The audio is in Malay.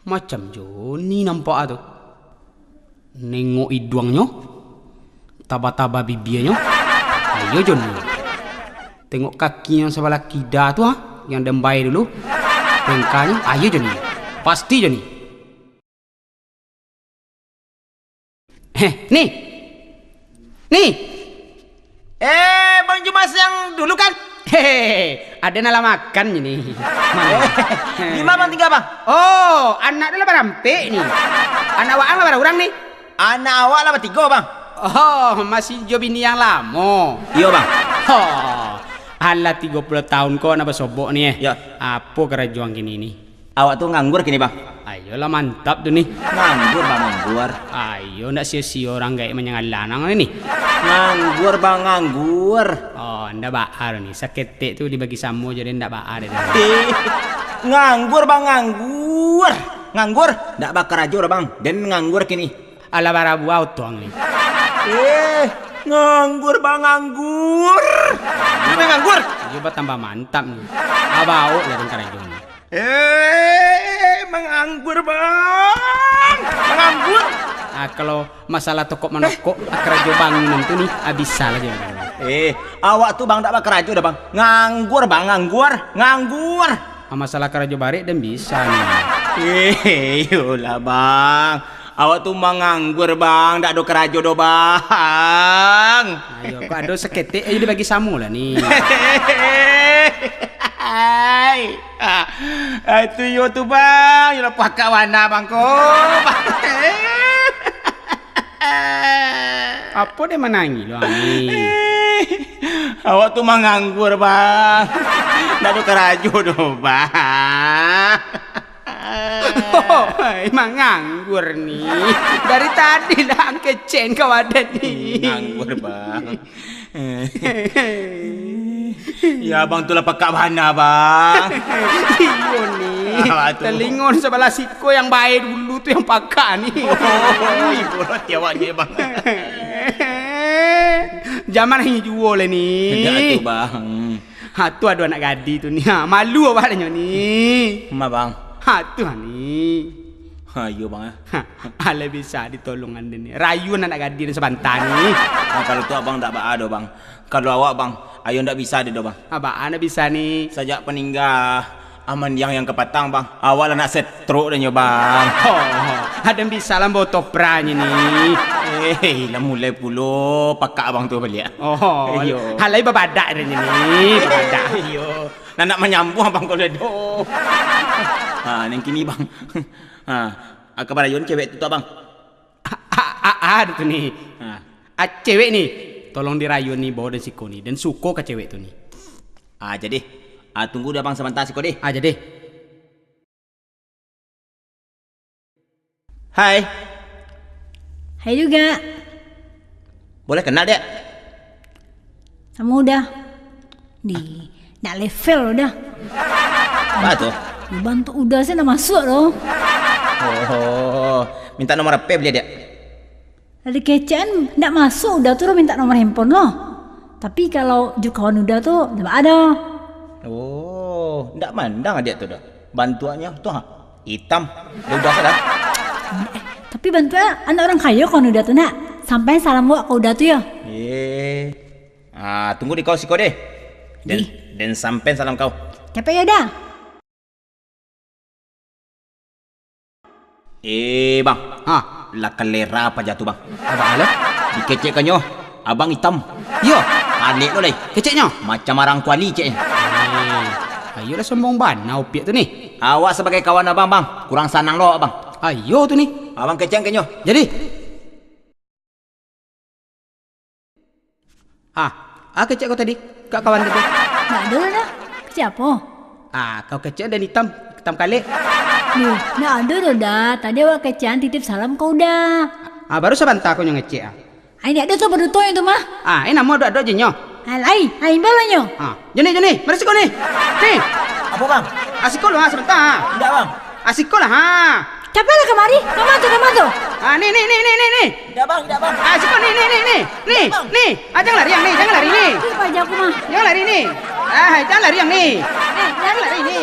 Macam Joni nampak tu. Nengok hidungnya, taba-taba bibirnya. Ayo Joni. Tengok kaki yang sebelah kida tu yang dembai dulu. Tengkanya, ayo Joni. Pasti Joni. Nih. Bang Jumas yang dulu kan? Hehehe, ada nala makan ini. Lima bang, 3 bang. Oh, anak dia lah berampik nih. Anak awak lah orang nih. Anak awak lah 3 bang. Oh, masih jo bini yang lama. Iya bang. Oh, alah 30 tahun kok nak bersobok nih. Ya. Apa kerajuan gini nih? Awak tuh nganggur kini bang. Ayolah mantap tuh nih. Nganggur bang, nganggur. Ayo ndak sia-sia orang gaya menyengal lanang ini. Nganggur bang, nganggur. Oh, ndak baar nih. Saketek tuh dibagi samu jadi ndak baar. Nganggur bang, nganggur. Nganggur, ndak bakar aja bang. Dan nganggur kini. Alah barabu auto nih. Nganggur bang, nganggur. Kenapa nganggur? Coba tambah mantap nih. Abau lah dengan kerajuan. Menganggur bang, menganggur. Kalau masalah tokok menokok kerajo bangunan tuh nih habis salah aja. Awak tuh bang tak bakar aja udah bang. Nganggur bang, nganggur. Masalah kerajo barik dan bisa nih. Yolah bang. Awak tuh menganggur bang, tak ada kerajo do bang. Ayo, kok ada seketik aja dibagi samu lah nih. Itu yo tuh bang, yo pakak warna bang ko. Apa dia menangi lo ani? Awak tuh menganggur bang, tak ada kerajo do bang. Emang nganggur nih. Dari tadi lah kecen kau ada nih. Nganggur bang. Ya bang tu lah pakak mana bang. Iyo nih. Telingon sebelah siko yang baik dulu tuh yang pakak nih. Oh, ibu roti awaknya bang. Zaman ini jual nih. Enggak tu bang. Tu ada anak gadi tu nih. Malu awaknya nih. Ma bang. Tu nih. Ayo bang. Ale bisa ditolong anda nih. Rayuan anak gadi dan sebantar nih. Kalau tu abang tak ada bang. Kalau awak bang, ayo ndak bisa dia bang. Abang anda bisa nih. Sejak peninggal aman yang kepatang bang. Awak lah nak setruk dan bang. Ada bisa lah bawa topranya nih. Lah mulai puluh pakak abang tu balik. Halai babadak dia nih. Babadak. Nak menyambung abang kalau ada. Yang kini bang. Kabar Ayun cewek tu abang. Ada tu nih. Cewek nih. Tolong dirayun nih bawa dan siko nih. Dan suko ke cewek tu nih. Jadi. Tunggu dah bang sebentar siko deh. Jadi. Hai. Hai juga. Boleh kenal dek? Sama udah. Nak level udah. Apa tu? Bantu udah saya nak masuk loh. Minta nomor HP boleh dek? Dari kecen nak masuk udah tuh minta nomor handphone loh. Tapi kalau kawan udah tuh tak ada. Ndak mandang adik tu dah. Bantuannya tu hitam. Udah sudah. Tapi bantuan anak orang kaya kawan udah tuh nak. Sampai salam buat kau udah tuh ya. Tunggu di kau siko deh. Dan sampai salam kau. Capek ya dah. Bang. Lah kelera apa jatuh bang? Apa lah? Dikecekkannya abang hitam. Yo, Alik lo leh. keceknya. Macam orang kuali ceknya. Ayolah sombong banau piak tu nih. Awak sebagai kawan abang bang, kurang sanang lo abang. Ayo tu nih. Abang kecek kenyo. Jadi. Kecek kau tadi. Kak kawan tadi. Nak ada dah. Siapa? Kau kecek dan hitam kali. Nak ada dah. Tadi awak kecian titip salam kau dah. Baru sebentar kau yang ngecek. Ini ada tu baru tu itu mah. Ini nama ada je nyo. Hai balanya. Joni, mari siko nih. Nih. Apa bang? Asiko lo sebentar. Tidak bang. Asiko lah Capek lah kemari. Kamu tu. Nih. Tidak bang. Asiko nih. Jangan lari yang nih, jangan lari nih. Apa aja aku mah. Jangan lari nih. Jangan lari yang nih. Jangan lari nih.